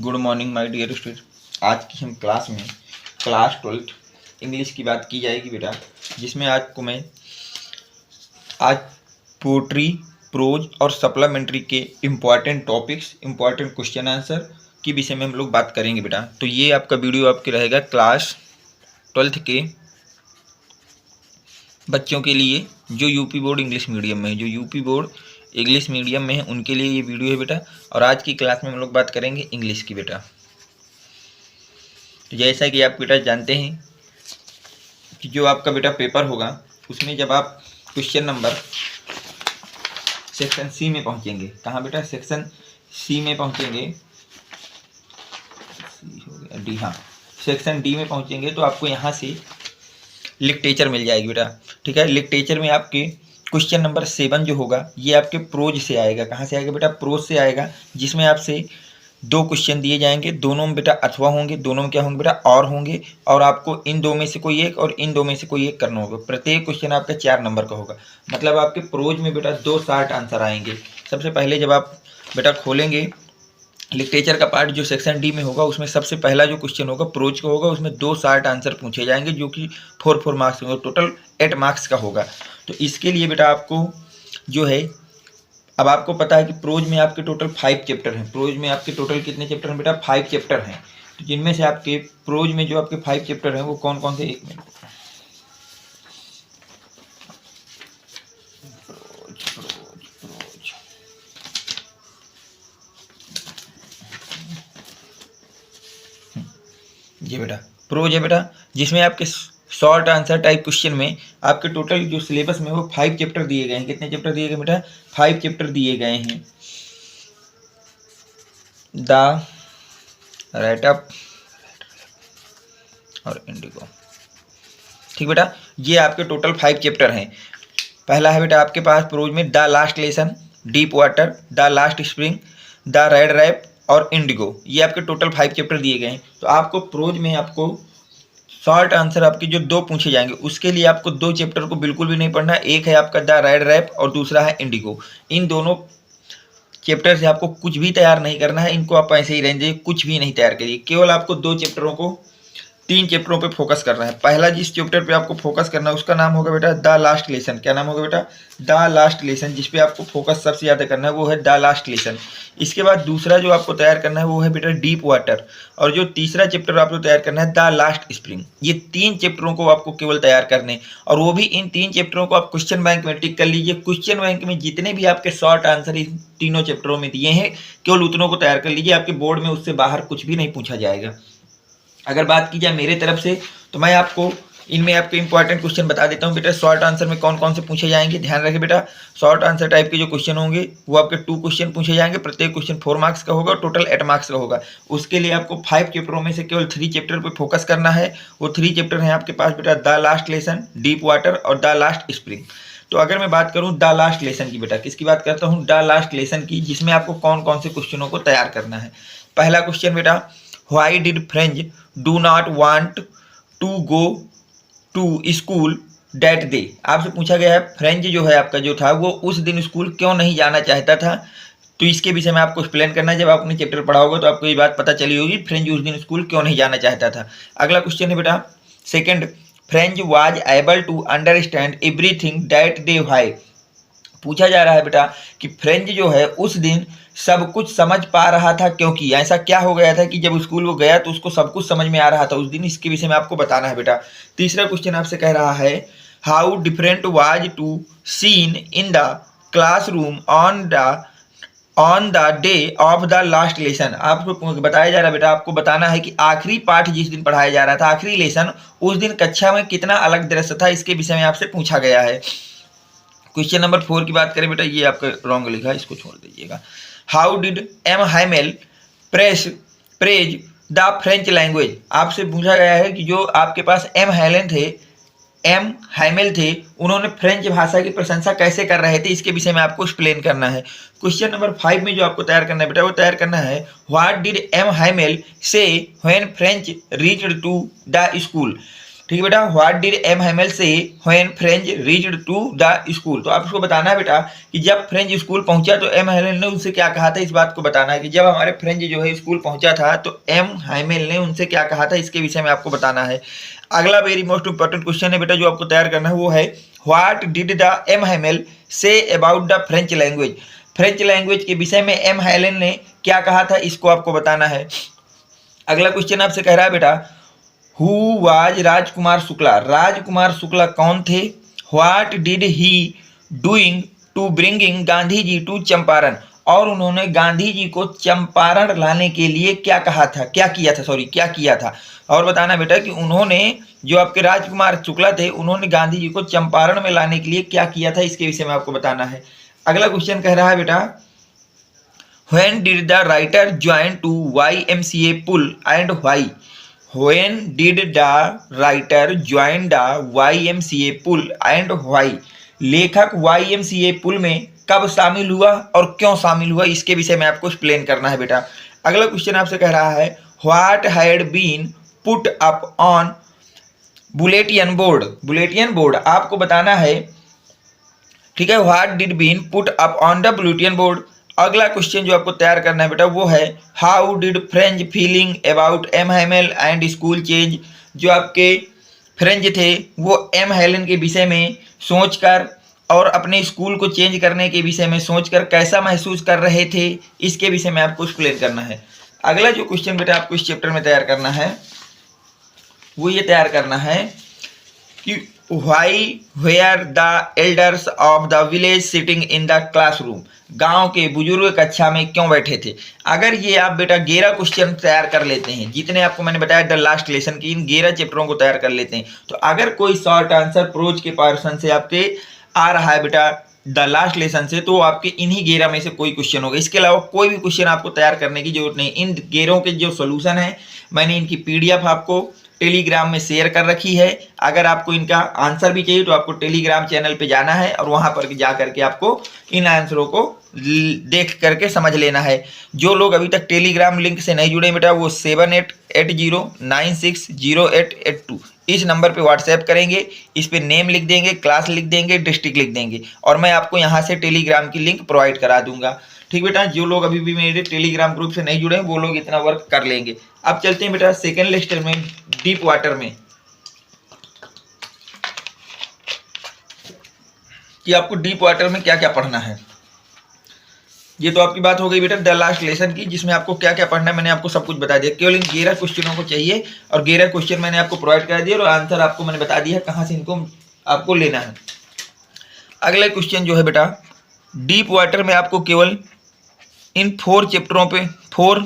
Good morning my dear student. आज की हम क्लास में क्लास 12 इंग्लिश की बात की जाएगी बेटा, जिसमें आज पोट्री, प्रोज और सप्लीमेंट्री के important topics, important question answer के विषय में हम लोग बात करेंगे बेटा। तो ये आपका वीडियो आपके रहेगा क्लास 12 के बच्चों के लिए जो यूपी बोर्ड इंग्लिश मीडियम में है, जो यूपी बोर्ड इंग्लिश मीडियम में है उनके लिए ये वीडियो है बेटा। और आज की क्लास में हम लोग बात करेंगे इंग्लिश की बेटा। तो जैसा कि आप बेटा जानते हैं कि जो आपका बेटा पेपर होगा उसमें जब आप क्वेश्चन नंबर सेक्शन सी में पहुंचेंगे, कहाँ बेटा, सेक्शन सी में पहुंचेंगे, सी हो गया डी, हाँ सेक्शन डी में पहुंचेंगे तो आपको यहाँ से लिटरेचर मिल जाएगी बेटा। ठीक है, लिटरेचर में आपके क्वेश्चन नंबर 7 जो होगा ये आपके प्रोज से आएगा। कहाँ से आएगा बेटा, प्रोज से आएगा, जिसमें आपसे 2 क्वेश्चन दिए जाएंगे। दोनों में बेटा अथवा होंगे, दोनों में क्या होंगे बेटा, और होंगे, और आपको इन 2 में से कोई एक और इन 2 में से कोई एक करना होगा। प्रत्येक क्वेश्चन आपका 4 नंबर का होगा। मतलब आपके प्रोज में बेटा 2 शार्ट आंसर आएंगे। सबसे पहले जब आप बेटा खोलेंगे लिटरेचर का पार्ट जो सेक्शन डी में होगा, उसमें सबसे पहला जो क्वेश्चन होगा प्रोज का होगा, उसमें 2 शार्ट आंसर पूछे जाएंगे जो कि 4 मार्क्स होंगे, टोटल 8 मार्क्स का होगा। तो इसके लिए बेटा आपको जो है, अब आपको पता है कि प्रोज में आपके टोटल 5 चैप्टर हैं। प्रोज में आपके टोटल कितने चैप्टर हैं बेटा, 5 चैप्टर हैं। तो जिनमें से आपके प्रोज में जो आपके 5 चैप्टर हैं वो कौन कौन से, एक मिनट, ये बेटा प्रोज है बेटा, जिसमें आपके शॉर्ट आंसर टाइप क्वेश्चन में आपके टोटल जो सिलेबस में वो 5 चैप्टर दिए गए हैं। कितने चैप्टर दिए गए बेटा, 5 चैप्टर दिए गए हैं। द राइट अप और इंडिगो। ठीक बेटा, ये आपके टोटल 5 चैप्टर हैं। पहला है बेटा आपके पास प्रोज में the last lesson, deep water, the last spring, the rattrap और इंडिगो। ये आपके टोटल 5 चैप्टर दिए गए हैं। तो आपको प्रोज में आपको शॉर्ट आंसर आपके जो 2 पूछे जाएंगे, उसके लिए आपको 2 चैप्टर को बिल्कुल भी नहीं पढ़ना है। एक है आपका द रेड रैप और दूसरा है इंडिगो। इन दोनों चैप्टर से आपको कुछ भी तैयार नहीं करना है, इनको आप ऐसे ही रहने दीजिए, कुछ भी नहीं तैयार करिए। केवल आपको 2 चैप्टरों को 3 चैप्टरों पे फोकस करना है। पहला जिस चैप्टर पे आपको फोकस करना है उसका नाम होगा बेटा द लास्ट लेसन। क्या नाम होगा बेटा, द लास्ट लेसन। जिस पे आपको फोकस सबसे ज़्यादा करना है वो है द लास्ट लेसन। इसके बाद दूसरा जो आपको तैयार करना है वो है बेटा डीप वाटर, और जो तीसरा चैप्टर आपको तैयार करना है द लास्ट स्प्रिंग। ये 3 चैप्टरों को आपको केवल तैयार करने, और वो भी इन 3 चैप्टरों को आप क्वेश्चन बैंक में टिक कर लीजिए। क्वेश्चन बैंक में जितने भी आपके शॉर्ट आंसर इन तीनों चैप्टरों में दिए हैं, केवल उतनों को तैयार कर लीजिए। आपके बोर्ड में उससे बाहर कुछ भी नहीं पूछा जाएगा। अगर बात की जाए मेरे तरफ से तो मैं आपको इनमें आपके इंपॉर्टेंट क्वेश्चन बता देता हूँ बेटा। शॉर्ट आंसर में कौन कौन से पूछे जाएंगे, ध्यान रखिए बेटा। शॉर्ट आंसर टाइप के जो क्वेश्चन होंगे वो आपके 2 क्वेश्चन पूछे जाएंगे। प्रत्येक क्वेश्चन 4 मार्क्स का होगा, टोटल 8 मार्क्स का होगा। उसके लिए आपको 5 चैप्टरों में से केवल 3 चैप्टर पे फोकस करना है। वो 3 चैप्टर हैं आपके पास बेटा the last lesson, deep water और द लास्ट स्प्रिंग। तो अगर मैं बात करूं द लास्ट लेसन की बेटा, किसकी बात करता हूं, द लास्ट लेसन की, जिसमें आपको कौन कौन से क्वेश्चनों को तैयार करना है। पहला क्वेश्चन बेटा, why did French do not want to go to school that day. आपसे पूछा गया है फ्रेंच जो है आपका जो था वो उस दिन स्कूल क्यों नहीं जाना चाहता था। तो इसके विषय में आपको एक्सप्लेन करना है। जब आपने चैप्टर पढ़ा होगा तो आपको ये बात पता चली होगी फ्रेंच उस दिन स्कूल क्यों नहीं जाना चाहता था। अगला क्वेश्चन है बेटा second, French was able to understand everything that day why. पूछा जा रहा है बेटा कि फ्रेंच जो है उस दिन सब कुछ समझ पा रहा था क्योंकि ऐसा क्या हो गया था कि जब स्कूल वो गया तो उसको सब कुछ समझ में आ रहा था उस दिन। इसके विषय में आपको बताना है बेटा। तीसरा क्वेश्चन आपसे कह रहा है how different was to seen in the classroom on the day of the last lesson. आपको बताया जा रहा है बेटा, आपको बताना है कि आखिरी पाठ जिस दिन पढ़ाया जा रहा था, आखिरी लेसन, उस दिन कक्षा में कितना अलग दृश्य था। इसके विषय में आपसे पूछा गया है। क्वेश्चन नंबर 4 की बात करें बेटा, ये आपका रॉन्ग लिखा है, इसको छोड़ दीजिएगा। How did M Hamel praise the French language. आपसे पूछा गया है कि जो आपके पास एम हाइमेल थे उन्होंने फ्रेंच भाषा की प्रशंसा कैसे कर रहे थे। इसके विषय में आपको एक्सप्लेन करना है। क्वेश्चन नंबर 5 में जो आपको तैयार करना है बेटा, वो तैयार करना है what did M Hamel say when French reached to the school. ठीक है बेटा। What did M Hamel say when French reached to the school, तो आप इसको बताना है बेटा कि जब फ्रेंच स्कूल पहुंचा तो एम हेमेल ने उनसे क्या कहा था। इस बात को बताना है कि जब हमारे फ्रेंच जो है स्कूल पहुंचा था तो एम हेमेल ने उनसे क्या कहा था, इसके विषय में आपको बताना है। अगला वेरी मोस्ट इंपॉर्टेंट क्वेश्चन है बेटा जो आपको तैयार करना है, वो है what did the M Hamel say about the French language. French language के विषय में एम हेलेन ने क्या कहा था, इसको आपको बताना है। अगला क्वेश्चन आपसे कह रहा है बेटा हु वाज राजकुमार शुक्ला, राजकुमार शुक्ला कौन थे। What did he doing to bringing Gandhi ji to Champaran, और उन्होंने गांधी जी को चंपारण लाने के लिए क्या कहा था, क्या किया था। और बताना बेटा कि उन्होंने जो आपके राजकुमार शुक्ला थे उन्होंने गांधी जी को चंपारण में लाने के लिए क्या किया था, इसके विषय में आपको बताना है। अगला क्वेश्चन कह रहा है बेटा When did the writer join to YMCA pool and why? When did the writer join the YMCA pool and why? लेखक YMCA पुल में कब शामिल हुआ और क्यों शामिल हुआ, इसके विषय में आपको एक्सप्लेन करना है बेटा। अगला क्वेश्चन आपसे कह रहा है What had been put up on bulletin board? Bulletin board आपको बताना है, ठीक है। What did been put up on the bulletin board? अगला क्वेश्चन जो आपको तैयार करना है बेटा वो है how did French feeling about M Hamel and school change. जो आपके फ्रेंच थे वो एम हेलन के विषय में सोचकर और अपने स्कूल को चेंज करने के विषय में सोचकर कैसा महसूस कर रहे थे, इसके विषय में आपको एक्सप्लेन करना है। अगला जो क्वेश्चन बेटा आपको इस चैप्टर में तैयार करना है वो ये तैयार करना है कि why were the elders of the village sitting in the classroom, गांव के बुजुर्ग कक्षा में क्यों बैठे थे। अगर ये आप बेटा 11 क्वेश्चन तैयार कर लेते हैं, जितने आपको मैंने बताया द लास्ट लेसन की इन 11 चैप्टरों को तैयार कर लेते हैं, तो अगर कोई शॉर्ट आंसर प्रोज के पर्सन से आपके आ रहा है बेटा द लास्ट लेसन से, तो आपके इन्हीं 11 में से कोई क्वेश्चन होगा। इसके अलावा कोई भी क्वेश्चन आपको तैयार करने की जरूरत नहीं। इन 11 के जो सोल्यूशन है मैंने इनकी PDF आपको टेलीग्राम में शेयर कर रखी है। अगर आपको इनका आंसर भी चाहिए तो आपको टेलीग्राम चैनल पे जाना है और वहां पर जा करके आपको इन आंसरों को देख करके समझ लेना है। जो लोग अभी तक टेलीग्राम लिंक से नहीं जुड़े बेटा वो 7880960882 इस नंबर पे व्हाट्सएप करेंगे, इस पे नेम लिख देंगे, क्लास लिख देंगे, डिस्ट्रिक्ट लिख देंगे और मैं आपको यहाँ से टेलीग्राम की लिंक प्रोवाइड करा दूंगा। ठीक बेटा, जो लोग अभी भी मेरे टेलीग्राम ग्रुप से नहीं जुड़े हैं वो लोग इतना वर्क कर लेंगे। अब चलते हैं बेटा सेकेंड लेक्चर में डीप वाटर में, कि आपको डीप वाटर में क्या क्या पढ़ना है। ये तो आपकी बात हो गई बेटा द लास्ट लेसन की, जिसमें आपको क्या क्या पढ़ना है मैंने आपको सब कुछ बता दिया। केवल इन 11 क्वेश्चनों को चाहिए और 11 क्वेश्चन मैंने आपको प्रोवाइड करा दिया और आंसर आपको मैंने बता दिया कहाँ से इनको आपको लेना है। अगला क्वेश्चन जो है बेटा डीप वाटर में आपको केवल इन 4 चैप्टरों पे 4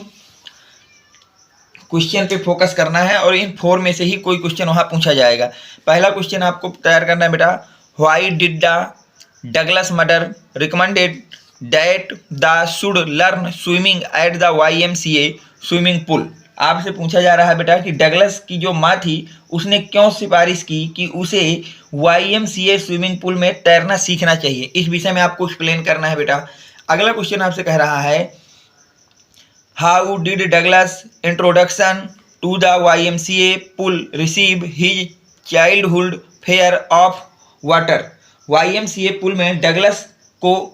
क्वेश्चन पे फोकस करना है और इन 4 में से ही कोई क्वेश्चन वहाँ पूछा जाएगा। पहला क्वेश्चन आपको तैयार करना है बेटा why did the Douglas mother recommended that the should learn swimming eight the YMCA swimming pool. आपसे पूछा जा रहा है बेटा कि डगलस की जो माँ थी उसने क्यों सिफारिश की कि उसे YMCA स्विमिंग पूल में तैरना सीखना चाहिए, इस विषय में आपको एक्सप्लेन करना है बेटा। अगला क्वेश्चन आपसे कह रहा है how did Douglas introduction to the YMCA pool receive his childhood fear of water. YMCA pool में डगलस को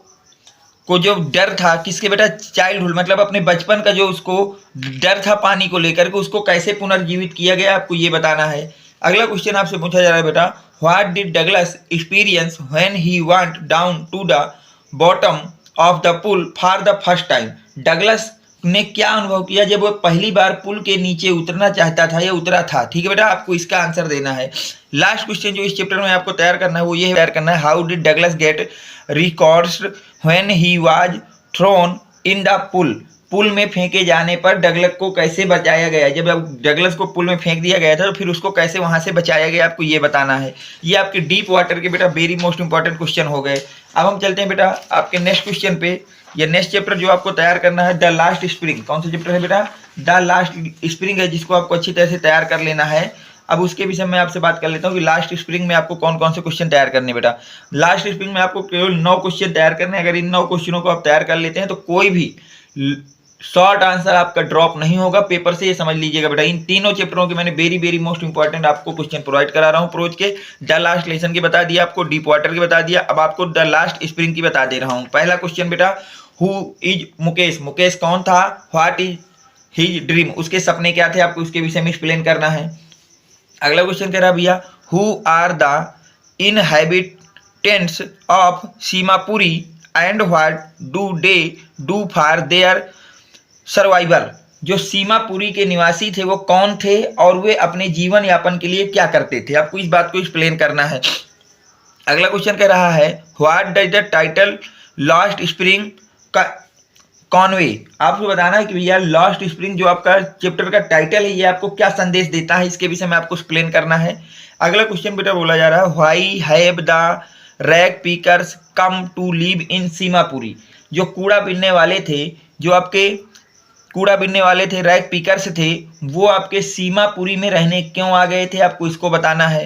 जो डर था किसके बेटा, चाइल्डहुड मतलब अपने बचपन का जो उसको डर था पानी को लेकर के, उसको कैसे पुनर्जीवित किया गया आपको ये बताना है। अगला क्वेश्चन आपसे पूछा जा रहा है बेटा what did Douglas experience when he went down to the bottom of the pool for the first time. Douglas ने क्या अनुभव किया जब वो पहली बार पुल के नीचे उतरना चाहता था या उतरा था। ठीक है बेटा, आपको इसका आंसर देना है। लास्ट क्वेश्चन जो इस चैप्टर में आपको तैयार करना है वो ये तैयार करना है how did Douglas get records when he was thrown in the pool. Pool में फेंके जाने पर डगलस को कैसे बचाया गया, जब डगलस को पुल में फेंक दिया गया था तो फिर उसको कैसे वहां से बचाया गया आपको ये बताना है। ये आपके डीप वाटर के बेटा वेरी मोस्ट इंपॉर्टेंट क्वेश्चन हो गए। अब हम चलते हैं बेटा आपके नेक्स्ट क्वेश्चन पे। ये नेक्स्ट चैप्टर जो आपको तैयार करना है द लास्ट स्प्रिंग। कौन सा चैप्टर है बेटा, द लास्ट स्प्रिंग है, जिसको आपको अच्छी तरह से तैयार कर लेना है। अब उसके विषय में आपसे बात कर लेता हूँ कि लास्ट स्प्रिंग में आपको कौन कौन से क्वेश्चन तैयार करने बेटा। लास्ट स्प्रिंग में आपको केवल 9 क्वेश्चन तैयार करने हैं। अगर इन 9 क्वेश्चनों को आप तैयार कर लेते हैं तो कोई भी शॉर्ट आंसर आपका ड्रॉप नहीं होगा पेपर से, ये समझ लीजिएगा बेटा। इन तीनों चैप्टरों के मैंने वेरी वेरी मोस्ट इंपॉर्टेंट आपको क्वेश्चन प्रोवाइड करा रहा हूँ। प्रोज के द लास्ट लेसन की बता दिया आपको, डीप वाटर की बता दिया, अब आपको द लास्ट स्प्रिंग की बता दे रहा हूँ। पहला क्वेश्चन बेटा, हु इज मुकेश, मुकेश कौन था, व्हाट इज हिज ड्रीम, उसके सपने क्या थे, आपको उसके विषय में एक्सप्लेन करना है। अगला क्वेश्चन कह रहा भैया, who are the inhabitants of Seemapuri and what do they do for their survival, जो सीमापुरी के निवासी थे वो कौन थे और वे अपने जीवन यापन के लिए क्या करते थे, आपको इस बात को एक्सप्लेन करना है। अगला क्वेश्चन कह रहा है, what does the title lost spring का कॉनवे, आपको बताना है कि भैया लॉस्ट स्प्रिंग जो आपका चैप्टर का टाइटल है ये आपको क्या संदेश देता है, इसके विषय में आपको एक्सप्लेन करना है। अगला क्वेश्चन बेटा बोला जा रहा है, why have the rag pickers come to live in Seemapuri, जो कूड़ा बीनने वाले थे, जो आपके कूड़ा बीनने वाले थे, रैग पिकर्स थे, वो आपके सीमापुरी में रहने क्यों आ गए थे, आपको इसको बताना है।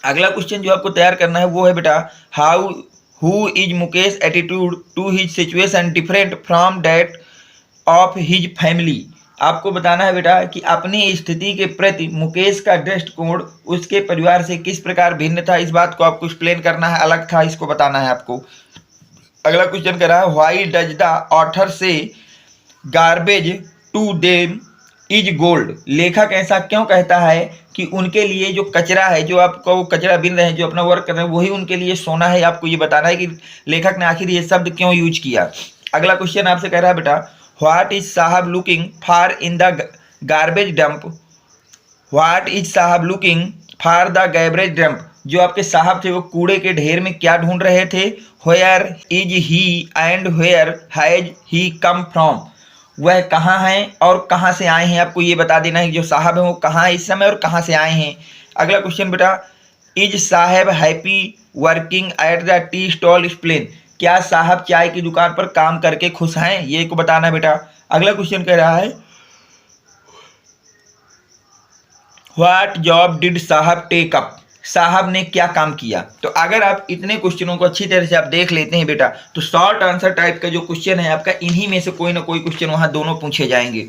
अगला क्वेश्चन जो आपको तैयार करना है वो है बेटा, how who is Mukesh attitude to his situation different from that of his family, आपको बताना है बेटा कि अपनी स्थिति के प्रति मुकेश का दृष्टिकोण उसके परिवार से किस प्रकार भिन्न था, इस बात को आपको एक्सप्लेन करना है, अलग था, इसको बताना है आपको। अगला क्वेश्चन कह रहा है, why does the author say garbage to them is gold, लेखक ऐसा क्यों कहता है कि उनके लिए जो कचरा है, जो आपको वो कचरा बिन रहे हैं, जो अपना वर्क कर रहे हैं, वही उनके लिए सोना है, आपको ये बताना है कि लेखक ने आखिर ये शब्द क्यों यूज किया। अगला क्वेश्चन आपसे कह रहा है बेटा, what is Saheb looking for in the garbage dump, what is Saheb looking for the garbage dump, जो आपके साहब थे वो कूड़े के ढेर में क्या ढूंढ रहे थे, where is he and where has he come from, वह कहाँ हैं और कहाँ से आए हैं, आपको ये बता देना है कि जो साहब हैं वो कहाँ है इस समय और कहाँ से आए हैं। अगला क्वेश्चन बेटा, इज साहब happy working at the tea stall explain, क्या साहब चाय की दुकान पर काम करके खुश हैं, ये को बताना है बेटा। अगला क्वेश्चन कह रहा है, व्हाट जॉब डिड साहब टेक अप, साहब ने क्या काम किया। तो अगर आप इतने क्वेश्चनों को अच्छी तरह से आप देख लेते हैं बेटा, तो शॉर्ट आंसर टाइप का जो क्वेश्चन है आपका, इन्हीं में से कोई ना कोई क्वेश्चन वहां दोनों पूछे जाएंगे।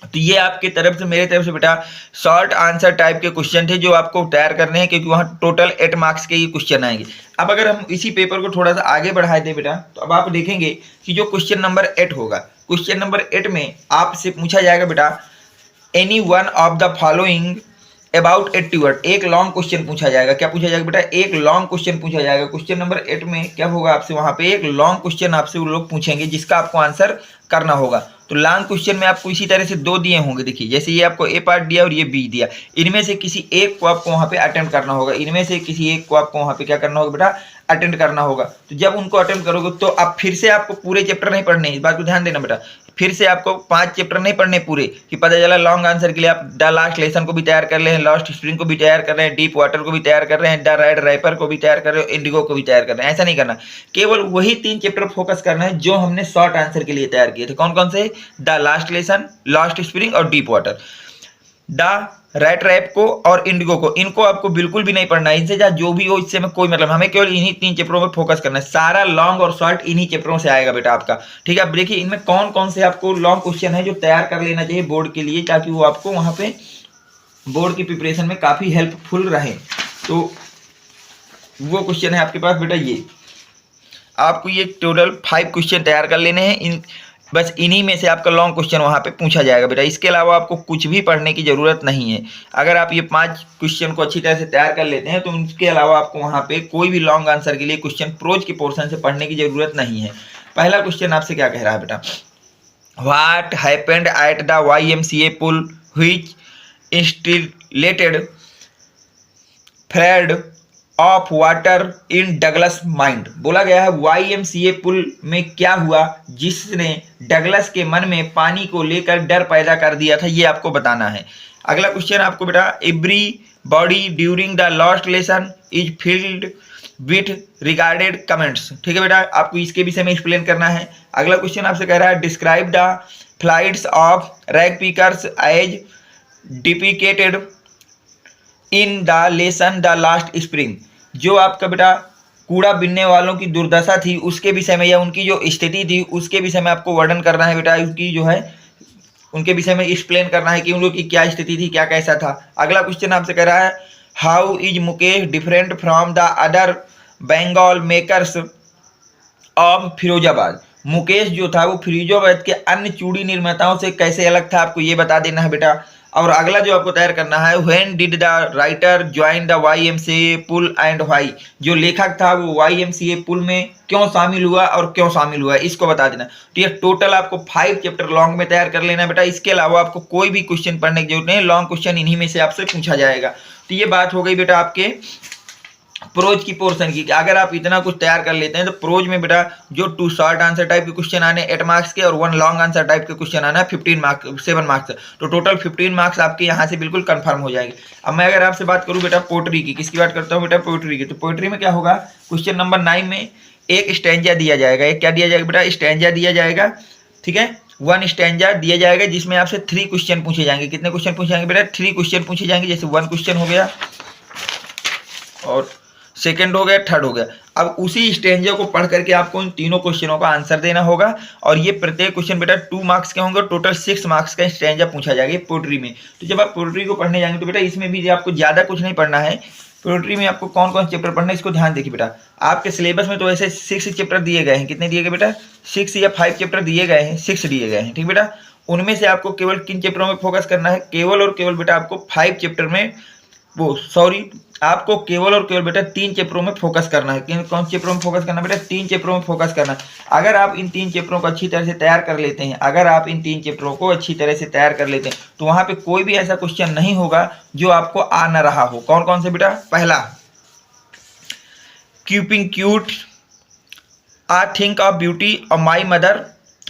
तो ये आपकी तरफ से मेरे तरफ से बेटा शॉर्ट आंसर टाइप के क्वेश्चन थे जो आपको तैयार करने हैं, क्योंकि वहाँ टोटल 8 मार्क्स के ये क्वेश्चन आएंगे। अब अगर हम इसी पेपर को थोड़ा सा आगे बढ़ाए दें बेटा, तो अब आप देखेंगे कि जो क्वेश्चन नंबर 8 होगा, क्वेश्चन नंबर 8 में आपसे पूछा जाएगा बेटा, any one of the following about 80 word, एक लॉन्ग क्वेश्चन पूछा जाएगा। क्या पूछा जाएगा बेटा, एक लॉन्ग क्वेश्चन पूछा जाएगा। क्वेश्चन नंबर 8 में क्या होगा, आपसे वहां पे एक लॉन्ग क्वेश्चन आपसे वो लोग पूछेंगे जिसका आपको आंसर करना होगा। तो लॉन्ग क्वेश्चन में आपको इसी तरह से 2 दिए होंगे, देखिए जैसे ये आपको ए पार्ट दिया और ये बी दिया, इनमें से किसी एक को आपको वहां पे अटेम्प्ट करना होगा, इनमें से किसी एक को आपको वहां पे क्या करना होगा बेटा, अटेम्प्ट करना होगा। तो जब उनको अटेम्प्ट करोगे तो अब फिर से आपको पूरे चैप्टर नहीं पढ़ने, इस बात को ध्यान देना बेटा, फिर से आपको 5 चैप्टर नहीं पढ़ने पूरे, कि पता चला लॉन्ग आंसर के लिए आप द लास्ट लेसन को भी तैयार कर रहे हैं, लास्ट स्प्रिंग को भी तैयार कर रहे हैं, डीप वाटर को भी तैयार कर रहे हैं, द रेड रैपर को भी तैयार कर रहे हो, इंडिगो को भी तैयार कर रहे हैं, ऐसा नहीं करना। केवल वही 3 चैप्टर फोकस करना है जो हमने शॉर्ट आंसर के लिए तैयार किए थे। कौन कौन से, the last lesson, last spring और deep water. The rattrap को और इंडिगो को, इनको आपको बिल्कुल भी नहीं पढ़ना है, इनसे जो भी हो इससे में कोई मतलब, हमें केवल इन्हीं 3 चैप्टरों में फोकस करना है। सारा लॉन्ग और शॉर्ट इन्हीं चैप्टरों से आएगा बेटा आपका, ठीक है। अब देखिए इनमें कौन कौन से आपको लॉन्ग क्वेश्चन है जो तैयार कर लेना चाहिए बोर्ड के लिए, ताकि वो आपको वहां पे बोर्ड की प्रिपरेशन में काफी हेल्पफुल रहे। तो वो क्वेश्चन है आपके पास बेटा, ये आपको ये टोटल 5 क्वेश्चन तैयार कर लेने हैं, इन बस इन्हीं में से आपका लॉन्ग क्वेश्चन वहाँ पे पूछा जाएगा बेटा, इसके अलावा आपको कुछ भी पढ़ने की ज़रूरत नहीं है। अगर आप ये 5 क्वेश्चन को अच्छी तरह से तैयार कर लेते हैं तो इसके अलावा आपको वहाँ पे कोई भी लॉन्ग आंसर के लिए क्वेश्चन प्रोज के पोर्शन से पढ़ने की ज़रूरत नहीं है। पहला क्वेश्चन आपसे क्या कह रहा है बेटा, what happened at the YMCA pool which instilled flood of water in Douglas mind, बोला गया है YMCA पुल में क्या हुआ जिसने डगलस के मन में पानी को लेकर डर पैदा कर दिया था, ये आपको बताना है। अगला क्वेश्चन आपको बेटा, every body during the last lesson is field with regarded comments, ठीक है बेटा, आपको इसके विषय में एक्सप्लेन करना है। अगला क्वेश्चन आपसे कह रहा है, describe the flights of rag pickers as depicted in the lesson the last spring, जो आपका बेटा कूड़ा बीनने वालों की दुर्दशा थी उसके विषय में, या उनकी जो स्थिति थी उसके विषय में आपको वर्णन करना है बेटा। उनकी जो है उनके विषय में एक्सप्लेन करना है कि उन लोग की क्या स्थिति थी, क्या कैसा था। अगला क्वेश्चन आपसे कह रहा है, how is Mukesh different from the other bangle makers of Firozabad. Mukesh जो था वो फिरोजाबाद के अन्य चूड़ी निर्माताओं से कैसे अलग था, आपको ये बता देना है बेटा। और अगला जो आपको तैयार करना है, when did the writer join the YMCA pool and why. जो लेखक था वो YMCA पुल में क्यों शामिल हुआ और क्यों शामिल हुआ, इसको बता देना। तो ये टोटल आपको 5 चैप्टर लॉन्ग में तैयार कर लेना है बेटा। इसके अलावा आपको कोई भी क्वेश्चन पढ़ने की जरूरत नहीं, लॉन्ग क्वेश्चन इन्हीं में से आपसे पूछा जाएगा। तो ये बात हो गई बेटा आपके प्रोज की पोर्शन की। अगर आप इतना कुछ तैयार कर लेते हैं तो प्रोज में बेटा जो 2 शॉर्ट आंसर टाइप के क्वेश्चन आने 8 मार्क्स के और 1 लॉन्ग आंसर टाइप के क्वेश्चन आना है 15 मार्क्स 7 मार्क्स। तो टोटल 15 मार्क्स आपके यहाँ से बिल्कुल कंफर्म हो जाएंगे। अब मैं अगर आपसे बात करूँ बेटा पोएट्री की, किसकी बात करता हूँ बेटा, पोएट्री की। तो पोएट्री में क्या होगा, क्वेश्चन नंबर 9 में एक स्टैंजा दिया जाएगा। एक क्या दिया जाएगा बेटा, स्टैंजा दिया जाएगा, ठीक है। 1 स्टैंजा दिया जाएगा जिसमें आपसे 3 क्वेश्चन पूछे जाएंगे। कितने क्वेश्चन पूछे जाएंगे बेटा, 3 क्वेश्चन पूछे जाएंगे। जैसे 1 क्वेश्चन हो गया और सेकंड हो गया, थर्ड हो गया। अब उसी स्टेंजर को पढ़ करके आपको इन तीनों क्वेश्चनों का आंसर देना होगा। और ये प्रत्येक क्वेश्चन बेटा 2 मार्क्स के होंगे, टोटल 6 मार्क्स का स्टेंजर पूछा जाएगा पोएट्री में। तो जब आप पोएट्री को पढ़ने जाएंगे तो बेटा इसमें भी आपको ज़्यादा कुछ नहीं पढ़ना है। पोएट्री में आपको कौन कौन चैप्टर पढ़ना है इसको ध्यान देखिए बेटा। आपके सिलेबस में तो ऐसे 6 चैप्टर दिए गए हैं। कितने दिए गए बेटा, 6 या 5 चैप्टर दिए गए हैं, 6 दिए गए हैं, ठीक बेटा। उनमें से आपको केवल किन चैप्टरों में फोकस करना है, केवल और केवल बेटा आपको 5 चैप्टर में आपको केवल और केवल बेटा 3 चैप्टरों में फोकस करना है। कौन चैप्टरों में फोकस करना है बेटा, 3 चैप्टरों में फोकस करना है। अगर आप इन 3 चैप्टरों को अच्छी तरह से तैयार कर लेते हैं, अगर आप इन 3 चैप्टरों को अच्छी तरह से तैयार कर लेते हैं तो वहां पे कोई भी ऐसा क्वेश्चन नहीं होगा जो आपको आ न रहा हो। कौन कौन से बेटा, पहला keeping cute, I think of beauty और माई मदर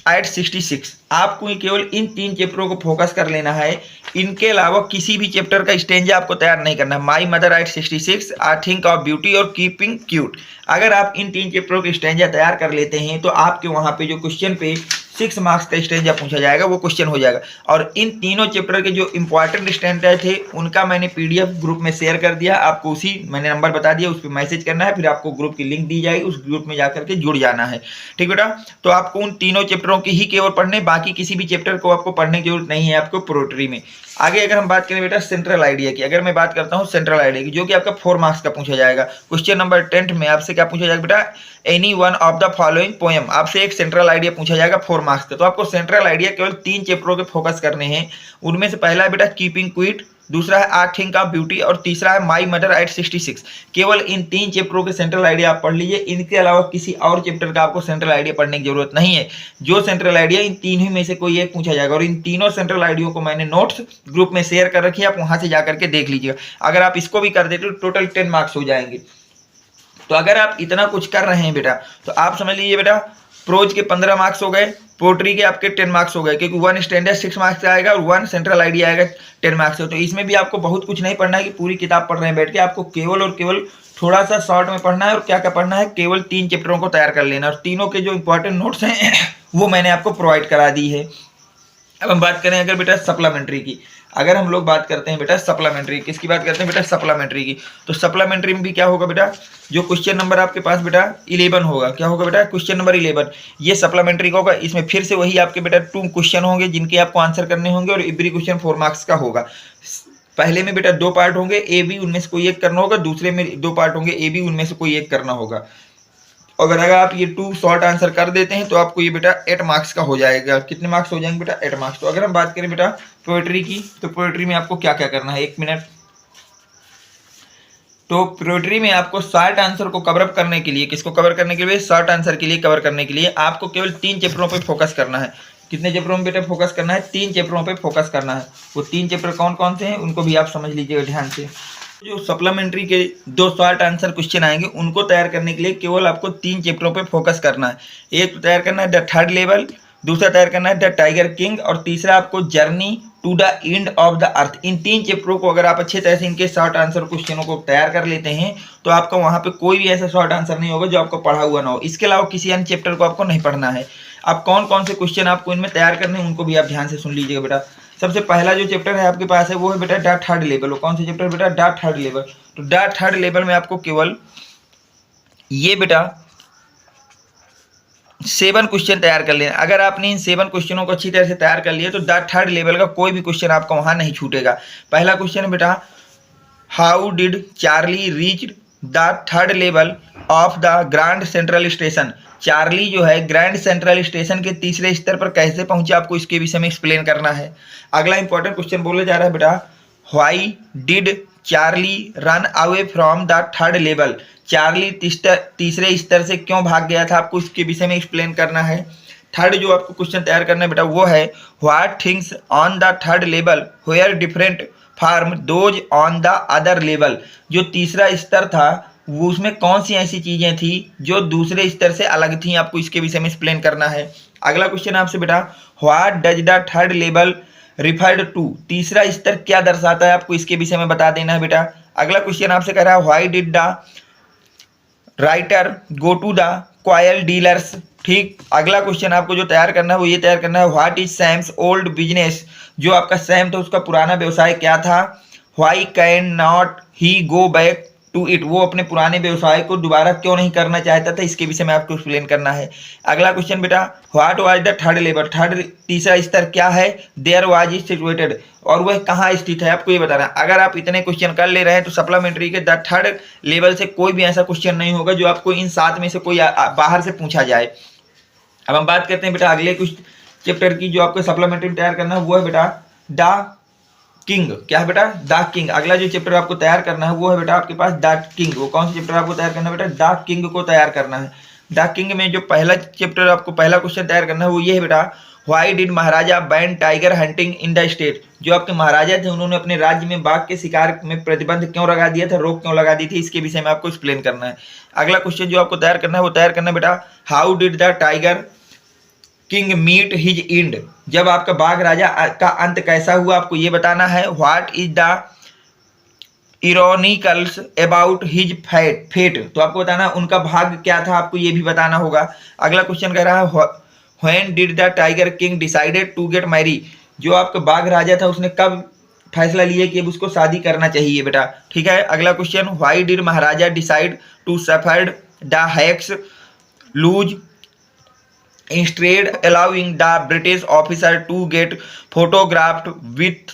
एट 66। आपको केवल इन 3 चैप्टरों को फोकस कर लेना है। इनके अलावा किसी भी चैप्टर का स्टेंजा आपको तैयार नहीं करना है। My mother eight 66, I think of beauty और कीपिंग क्यूट। अगर आप इन 3 चैप्टरों के स्टेंजा तैयार कर लेते हैं तो आपके वहां पे जो क्वेश्चन पे 6 मार्क्स का स्टेंजा पूछा जाएगा वो क्वेश्चन हो जाएगा। और इन तीनों चैप्टर के जो इंपॉर्टेंट स्टेंजा थे उनका मैंने PDF ग्रुप में शेयर कर दिया। आपको उसी मैंने नंबर बता दिया, उस पर मैसेज करना है, फिर आपको ग्रुप की लिंक दी जाएगी, उस ग्रुप में जाकर के जुड़ जाना है, ठीक बेटा। तो आपको उन तीनों चैप्टरों की ही केवल पढ़ने, बाकी किसी भी चैप्टर को आपको पढ़ने की जरूरत नहीं है आपको पोएट्री में। आगे अगर हम बात करें बेटा सेंट्रल आइडिया की, अगर मैं बात करता हूँ सेंट्रल आइडिया की, जो कि आपका 4 मार्क्स का पूछा जाएगा। क्वेश्चन नंबर 10 में आपसे क्या पूछा जाएगा बेटा, any one of the following poem. आपसे एक सेंट्रल आइडिया पूछा जाएगा 4 मार्क्स का। तो आपको सेंट्रल आइडिया केवल 3 चैप्टरों के फोकस करने हैं। उनमें से पहला है बेटा कीपिंग क्विट, दूसरा है आई थिंक ऑफ ब्यूटी और तीसरा है माई मदर एट 66। केवल इन 3 चैप्टरों के सेंट्रल आइडिया आप पढ़ लीजिए। इनके अलावा किसी और चैप्टर का आपको सेंट्रल आइडिया पढ़ने की जरूरत नहीं है। जो सेंट्रल आइडिया इन 3 ही में से कोई एक पूछा जाएगा। और इन तीनों सेंट्रल आइडिया को मैंने नोट्स ग्रुप में शेयर कर रखी है, आप वहां से जाकर के देख लीजिएगा। अगर आप इसको भी कर देते तो टोटल 10 मार्क्स हो जाएंगे। तो अगर आप इतना कुछ कर रहे हैं बेटा तो आप समझ लीजिए बेटा प्रोज के 15 मार्क्स हो गए, पोएट्री के आपके 10 मार्क्स हो गए, क्योंकि 1 स्टैंडर्ड 6 मार्क्स का आएगा और 1 सेंट्रल आइडिया आएगा 10 मार्क्स से। तो इसमें भी आपको बहुत कुछ नहीं पढ़ना है कि पूरी किताब पढ़ रहे हैं बैठ के। आपको केवल और केवल थोड़ा सा शॉर्ट में पढ़ना है। और क्या क्या पढ़ना है, केवल 3 चैप्टरों को तैयार कर लेना। और तीनों के जो इंपॉर्टेंट नोट्स हैं वो मैंने आपको प्रोवाइड करा दी है। अब हम बात करें अगर बेटा सप्लीमेंट्री की, अगर हम लोग बात करते हैं बेटा सप्लीमेंट्री, किसकी बात करते हैं बेटा, सप्लीमेंट्री की। तो सप्लीमेंट्री में भी क्या होगा बेटा, जो क्वेश्चन नंबर आपके पास बेटा 11 होगा, क्या होगा बेटा, क्वेश्चन नंबर 11, ये सप्लीमेंट्री का होगा। इसमें फिर से वही आपके बेटा 2 क्वेश्चन होंगे जिनके आपको आंसर करने होंगे और एवरी क्वेश्चन 4 मार्क्स का होगा। पहले में बेटा 2 पार्ट होंगे, ए बी उनमें से कोई एक करना होगा। दूसरे में 2 पार्ट होंगे, ए बी उनमें से कोई एक करना होगा। अगर आप ये 2 शॉर्ट आंसर कर देते हैं तो आपको ये बेटा 8 मार्क्स का हो जाएगा। कितने मार्क्स हो जाएंगे बेटा, 8 मार्क्स। तो अगर हम बात करें बेटा पोएट्री की, तो पोएट्री में आपको क्या क्या करना है, 1 मिनट। तो पोएट्री में आपको शॉर्ट आंसर को कवर अप करने के लिए, किसको कवर करने के लिए, शॉर्ट आंसर के लिए कवर करने के लिए आपको केवल 3 चैप्टरों पे फोकस करना है। कितने चैप्टरों में बेटा फोकस करना है, 3 चैप्टरों पे फोकस करना है। वो 3 चैप्टर कौन कौन से हैं उनको भी आप समझ लीजिएगा ध्यान से। जो सप्लीमेंट्री के 2 शॉर्ट आंसर क्वेश्चन आएंगे उनको तैयार करने के लिए केवल आपको 3 चैप्टरों पे फोकस करना है। एक तो तैयार करना है द थर्ड लेवल, दूसरा तैयार करना है द टाइगर किंग और तीसरा आपको journey to the end of the earth. इन 3 चैप्टरों को अगर आप अच्छे तरह से इनके शॉर्ट आंसर क्वेश्चनों को तैयार कर लेते हैं तो आपका वहां पे कोई भी ऐसा शॉर्ट आंसर नहीं होगा जो आपको पढ़ा हुआ ना हो। इसके अलावा किसी अन्य चैप्टर को आपको नहीं पढ़ना है। अब कौन कौन से क्वेश्चन आपको इनमें तैयार करने हैं उनको भी आप ध्यान से सुन लीजिएगा बेटा। सबसे पहला जो चैप्टर है आपके पास है वो है बेटा द थर्ड लेवल। कौन सा चैप्टर बेटा, द थर्ड लेवल। तो द थर्ड लेवल में आपको केवल ये बेटा 7 क्वेश्चन तैयार कर लेना। अगर आपने इन 7 क्वेश्चनों को अच्छी तरह से तैयार कर लिया तो द थर्ड लेवल का कोई भी क्वेश्चन आपका वहां नहीं छूटेगा। पहला क्वेश्चन है बेटा, how did Charlie reach the third level of the grand central station. Charlie जो है ग्रैंड सेंट्रल स्टेशन के तीसरे स्तर पर कैसे पहुंचे, आपको इसके विषय में एक्सप्लेन करना है। अगला इंपॉर्टेंट क्वेश्चन बोले जा रहा है बेटा, why did Charlie run away from the third level. Charlie तीसरे स्तर से क्यों भाग गया था, आपको इसके विषय में एक्सप्लेन करना है। थर्ड जो आपको क्वेश्चन तैयार करना है बेटा वो है, what things on the third level were different from those on the other level. जो तीसरा स्तर था वो उसमें कौन सी ऐसी चीजें थी जो दूसरे स्तर से अलग थी, आपको इसके विषय में एक्सप्लेन करना है। अगला क्वेश्चन आपसे बेटा, what does the third level referred to. तीसरा स्तर क्या दर्शाता है, आपको इसके विषय में बता देना है बेटा। अगला क्वेश्चन आपसे कह रहा है, why did the writer go to the coil dealers. ठीक, अगला क्वेश्चन आपको जो तैयार करना है वो ये तैयार करना है, what is Sam's old business. जो आपका सैम था उसका पुराना व्यवसाय क्या था। Why can not he go back to it. वो अपने पुराने व्यवसाय को दोबारा क्यों नहीं करना चाहता था, इसके विषय में आपको एक्सप्लेन करना है। अगला क्वेश्चन बेटा, what was the third level. Third तीसरा स्तर क्या है, देयर वाज इज सिचुएटेड, और वह कहाँ स्थित है, आपको ये बताना है। अगर आप इतने क्वेश्चन कर ले रहे हैं तो सप्लीमेंट्री के द थर्ड लेवल से कोई भी ऐसा क्वेश्चन नहीं होगा जो आपको इन 7 में से कोई बाहर से पूछा जाए। अब हम बात करते हैं बेटा अगले कुछ चैप्टर की, जो आपको सप्लीमेंट्री तैयार करना है वो है बेटा द किंग। क्या है बेटा, द किंग। अगला जो चैप्टर आपको तैयार करना है वो है बेटा आपके पास द किंग। वो कौन सा चैप्टर आपको तैयार करना है बेटा, द किंग को तैयार करना है। द किंग में जो पहला चैप्टर आपको पहला क्वेश्चन तैयार करना है वो ये है बेटा, why did Maharaja ban tiger hunting in the state. जो आपके महाराजा थे उन्होंने अपने राज्य में बाघ के शिकार में प्रतिबंध क्यों लगा दिया था, रोक क्यों लगा दी थी, इसके विषय में आपको एक्सप्लेन करना है। अगला क्वेश्चन जो आपको तैयार करना है वो तैयार करना है बेटा, how did the tiger king meet his end. जब आपका बाघ राजा का अंत कैसा हुआ, आपको ये बताना है। What is the ironicals about his fate. तो आपको बताना उनका भाग्य क्या था, आपको ये भी बताना होगा। अगला क्वेश्चन कह रहा है, when did the tiger king decided to get marry. जो आपका बाघ राजा था उसने कब फैसला लिया कि अब उसको शादी करना चाहिए बेटा। ठीक है, अगला question, why did Maharaja decide to suffer the hacks lose instead allowing the British officer to get photographed with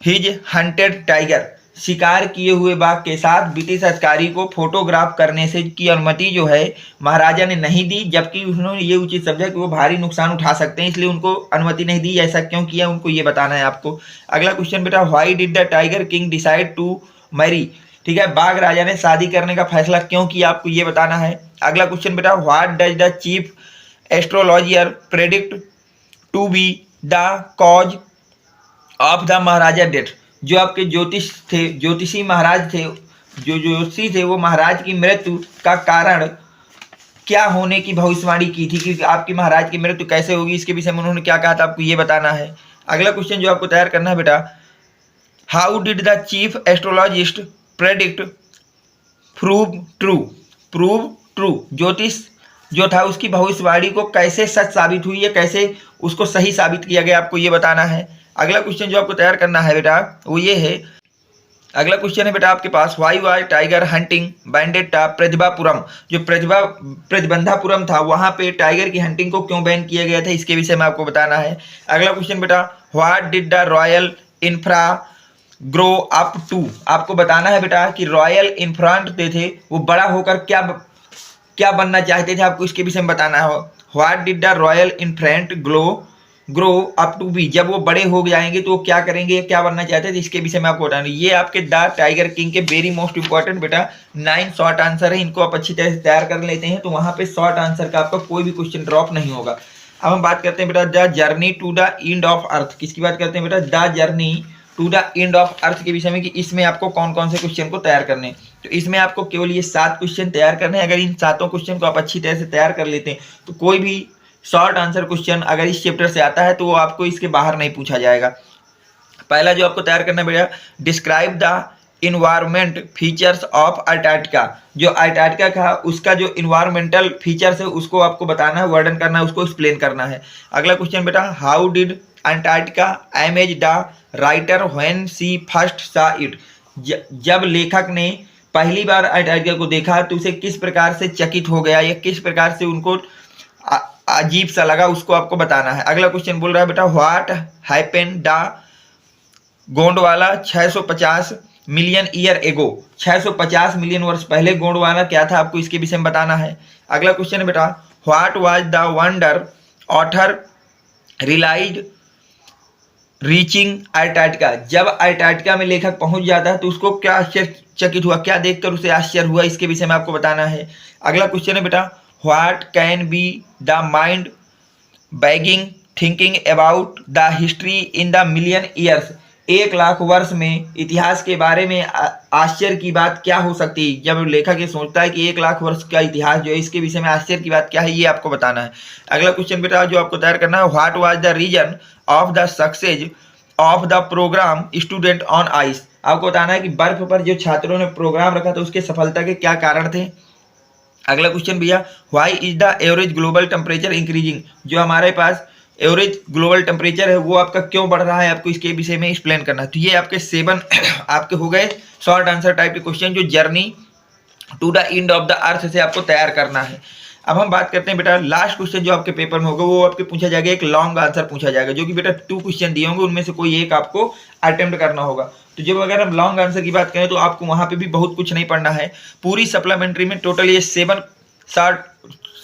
his hunted tiger। शिकार किए हुए बाघ के साथ ब्रिटिश अधिकारी को फोटोग्राफ करने से की अनुमति जो है महाराजा ने नहीं दी, जबकि उन्होंने ये उचित समझा कि वो भारी नुकसान उठा सकते हैं, इसलिए उनको अनुमति नहीं दी। ऐसा क्यों किया, उनको ये बताना है आपको। अगला क्वेश्चन बेटा, why did the tiger king decide to marry. ठीक है, बाघ राजा ने शादी करने का फैसला क्यों किया, आपको ये बताना है। अगला क्वेश्चन बेटा, what does the chief astrologer predict to be the cause of the maharaja death. जो आपके ज्योतिषी महाराज थे, जो ज्योतिषी थे वो महाराज की मृत्यु का कारण क्या होने की भविष्यवाणी की थी, कि आपकी महाराज की मृत्यु कैसे होगी, इसके विषय में उन्होंने क्या कहा था, आपको ये बताना है। अगला क्वेश्चन जो आपको तैयार करना है बेटा, how did the chief astrologist predict prove true. ज्योतिष जो था उसकी भविष्यवाणी को कैसे सच साबित हुई है, कैसे उसको सही साबित किया गया, आपको ये बताना है। अगला क्वेश्चन जो आपको तैयार करना है बेटा वो ये है, अगला क्वेश्चन है बेटा आपके पास, why was tiger hunting banded the Pratibhapuram. जो प्रतिबंधापुरम था वहां पे टाइगर की हंटिंग को क्यों बैन किया गया था, इसके विषय में आपको बताना है। अगला क्वेश्चन बेटा, what did the royal infant grow up to. आपको बताना है बेटा कि रॉयल इन्फ्रांट थे वो बड़ा होकर क्या बनना चाहते थे, आपको इसके विषय में बताना है। What did the royal infant grow up to be. जब वो बड़े हो जाएंगे तो वो क्या करेंगे, क्या बनना चाहते थे, इसके विषय में आपको बताना है। ये आपके द टाइगर किंग के वेरी मोस्ट इंपॉर्टेंट बेटा 9 शॉर्ट आंसर है, इनको आप अच्छी तरह से तैयार कर लेते हैं तो वहां पे शॉर्ट आंसर का आपका कोई भी क्वेश्चन ड्रॉप नहीं होगा। अब हम बात करते हैं बेटा the journey to the end of earth. किसकी बात करते हैं बेटा, the journey to the end of earth के विषय में, कि इसमें आपको कौन कौन से क्वेश्चन को तैयार करने हैं। तो इसमें आपको केवल ये 7 क्वेश्चन तैयार करने हैं। अगर इन 7 क्वेश्चन को आप अच्छी तरह से तैयार कर लेते हैं तो कोई भी शॉर्ट आंसर क्वेश्चन अगर इस चैप्टर से आता है तो वो आपको इसके बाहर नहीं पूछा जाएगा। पहला जो आपको तैयार करना पड़ेगा, describe the environment features of Antarctica. जो अंटार्कटिका का उसका जो इन्वायरमेंटल फीचर्स है उसको आपको बताना है, वर्णन करना है, उसको एक्सप्लेन करना है। अगला क्वेश्चन बेटा, how did Antarctica amaze the writer when she first saw it. जब लेखक ने पहली बार अंटार्कटिका को देखा तो उसे किस प्रकार से चकित हो गया या किस प्रकार से उनको अजीब सा लगा, उसको आपको बताना है। अगला क्वेश्चन बोल रहा है बेटा what happened the Gondwana 650 million year ago, 650 million वर्ष पहले गोंडवाना क्या था, आपको इसके विषय में बताना है। अगला क्वेश्चन है बेटा what was the wonder author realized reaching Antarctica, जब अंटार्कटिका में लेखक पहुंच जाता है तो उसको क्या आश्चर्यचकित हुआ, क्या देखकर उसे आश्चर्य हुआ, इसके विषय में आपको बताना है। अगला क्वेश्चन है बेटा what can be the mind bagging thinking about the history in the million years, 1 lakh वर्ष में इतिहास के बारे में आश्चर्य की बात क्या हो सकती है। जब लेखक ये सोचता है कि 1 लाख वर्ष का इतिहास जो है इसके विषय में आश्चर्य की बात क्या है, ये आपको बताना है। अगला क्वेश्चन बेटा जो आपको तैयार करना है what was the reason of the success of the programme student on ice, आपको बताना है कि बर्फ पर जो छात्रों ने प्रोग्राम रखा था उसके सफलता के क्या कारण थे। अगला क्वेश्चन भैया why is the average global temperature increasing, जो हमारे पास एवरेज ग्लोबल टेम्परेचर है वो आपका क्यों बढ़ रहा है, आपको इसके विषय में एक्सप्लेन करना है। तो ये आपके 7 आपके हो गए शॉर्ट आंसर टाइप के क्वेश्चन जो journey to the end of the earth से आपको तैयार करना है। अब हम बात करते हैं बेटा लास्ट क्वेश्चन जो आपके पेपर में होगा वो आपके पूछा जाएगा, एक लॉन्ग आंसर पूछा जाएगा जो कि बेटा 2 क्वेश्चन दिए होंगे, उनमें से कोई एक आपको अटेम्प्ट करना होगा। तो जब अगर हम लॉन्ग आंसर की बात करें तो आपको वहां पे भी बहुत कुछ नहीं पढ़ना है, पूरी सप्लीमेंट्री में टोटल ये 7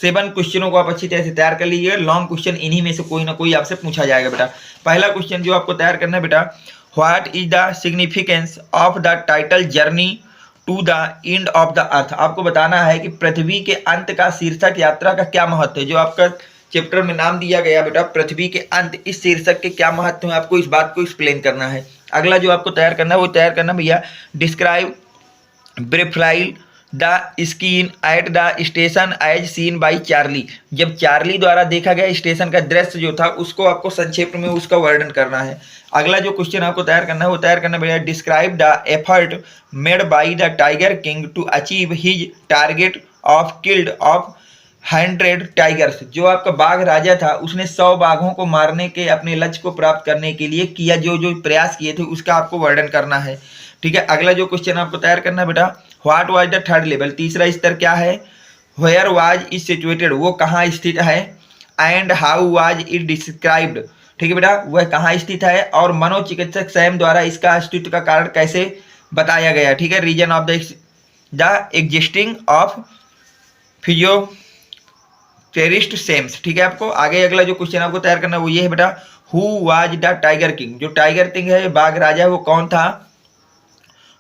क्वेश्चनों को आप अच्छी तरह से तैयार कर लीजिएगा। लॉन्ग क्वेश्चन इन्हीं में से कोई ना कोई आपसे पूछा जाएगा बेटा। पहला क्वेश्चन जो आपको तैयार करना है बेटा what is the significance of the title journey to the end of the earth, आपको बताना है कि पृथ्वी के अंत का शीर्षक यात्रा का क्या महत्व है। जो आपका चैप्टर में नाम दिया गया बेटा पृथ्वी के अंत, इस शीर्षक के क्या महत्व है, आपको इस बात को एक्सप्लेन करना है। अगला जो आपको तैयार करना है वो तैयार करना भैया describe briefly the scene at the station as seen by Charlie, जब चार्ली द्वारा देखा गया स्टेशन का दृश्य जो था उसको आपको संक्षेप में उसका वर्णन करना है। अगला जो क्वेश्चन आपको तैयार करना है वो तैयार करना भैया describe the effort made by the tiger king to achieve his target of killed of 100 tigers, जो आपका बाघ राजा था उसने 100 बाघों को मारने के अपने लक्ष्य को प्राप्त करने के लिए किया जो जो प्रयास किए थे उसका आपको वर्णन करना है। ठीक है, अगला जो क्वेश्चन आपको तैयार करना है बेटा what was the third level, तीसरा स्तर क्या है, वेयर वाज इज सिचुएटेड, वो कहाँ स्थित है, and how was it described, ठीक है बेटा वह कहाँ स्थित है, और मनोचिकित्सक सैम द्वारा इसका अस्तित्व का कारण कैसे बताया गया। ठीक है, reason of the existing of physiotherapist seems. ठीक है, आपको आगे अगला जो क्वेश्चन आपको तैयार करना है वो ये है बेटा who was the tiger king, जो टाइगर किंग है बाघ राजा वो कौन था,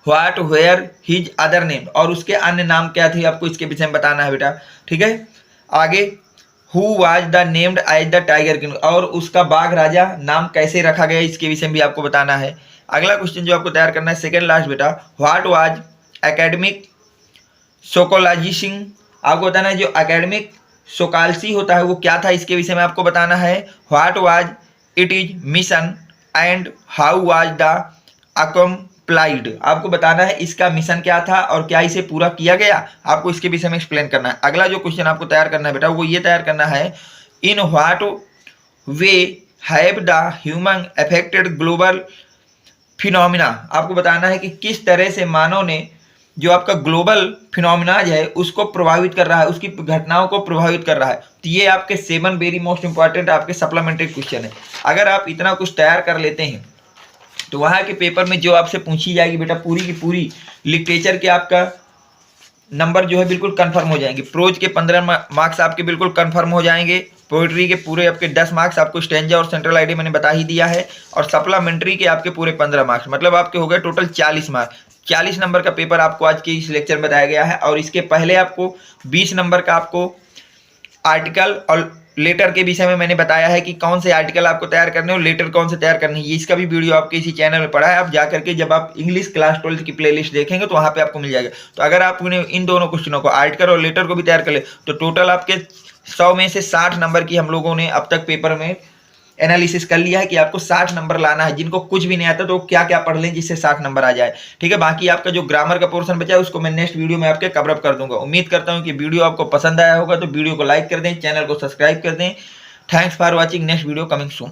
what were his other name, और उसके अन्य नाम क्या थे, आपको इसके विषय में बताना है बेटा। ठीक है, आगे who was the named as the tiger king, और उसका बाघ राजा नाम कैसे रखा गया इसके विषय में भी आपको बताना है। अगला क्वेश्चन जो आपको तैयार करना है सेकंड लास्ट बेटा व्हाट वाज एकेडमिक सोकोलॉजिसिंग, आपको बताना है जो एकेडमिक सोकालसी होता है वो क्या था इसके विषय में आपको बताना है। What was it is mission and how was the accomplished, आपको बताना है इसका मिशन क्या था और क्या इसे पूरा किया गया, आपको इसके विषय में एक्सप्लेन करना है। अगला जो क्वेश्चन आपको तैयार करना है बेटा वो ये तैयार करना है in what way have the human affected global phenomena, आपको बताना है कि किस तरह से मानव ने जो आपका ग्लोबल फिनोमिनाज है उसको प्रभावित कर रहा है, उसकी घटनाओं को प्रभावित कर रहा है। तो ये आपके 7 वेरी मोस्ट इंपॉर्टेंट आपके सप्लीमेंट्री क्वेश्चन है। अगर आप इतना कुछ तैयार कर लेते हैं तो वहाँ के पेपर में जो आपसे पूछी जाएगी बेटा पूरी की पूरी लिटरेचर के आपका नंबर जो है बिल्कुल कंफर्म हो जाएंगे। प्रोज के 15 मार्क्स आपके बिल्कुल कंफर्म हो जाएंगे, पोइट्री के पूरे आपके 10 मार्क्स, आपको स्टेंजा और सेंट्रल आईडी मैंने बता ही दिया है, और सप्लीमेंट्री के आपके पूरे 15 मार्क्स, मतलब आपके हो गए टोटल 40 मार्क्स। 40 नंबर का पेपर आपको आज के इस लेक्चर में बताया गया है, और इसके पहले आपको 20 नंबर का आपको आर्टिकल और लेटर के विषय में मैंने बताया है कि कौन से आर्टिकल आपको तैयार करने और लेटर कौन से तैयार करने, ये इसका भी वीडियो आपके इसी चैनल में पड़ा है। आप जा करके जब आप इंग्लिश क्लास 12 की प्लेलिस्ट देखेंगे तो वहाँ पे आपको मिल जाएगा। तो अगर आपने इन दोनों क्वेश्चनों को आर्टिकल और लेटर को भी तैयार कर ले तो टोटल आपके 100 में से 60 नंबर की हम लोगों ने अब तक पेपर में एनालिसिस कर लिया है कि आपको 60 नंबर लाना है। जिनको कुछ भी नहीं आता तो क्या क्या पढ़ लें जिससे 60 नंबर आ जाए। ठीक है, बाकी आपका जो ग्रामर का पोर्शन बचा है उसको मैं नेक्स्ट वीडियो में आपके कवर अप कर दूंगा। उम्मीद करता हूं कि वीडियो आपको पसंद आया होगा, तो वीडियो को लाइक कर दें, चैनल को सब्सक्राइब कर दें। Thanks for watching, next video coming soon.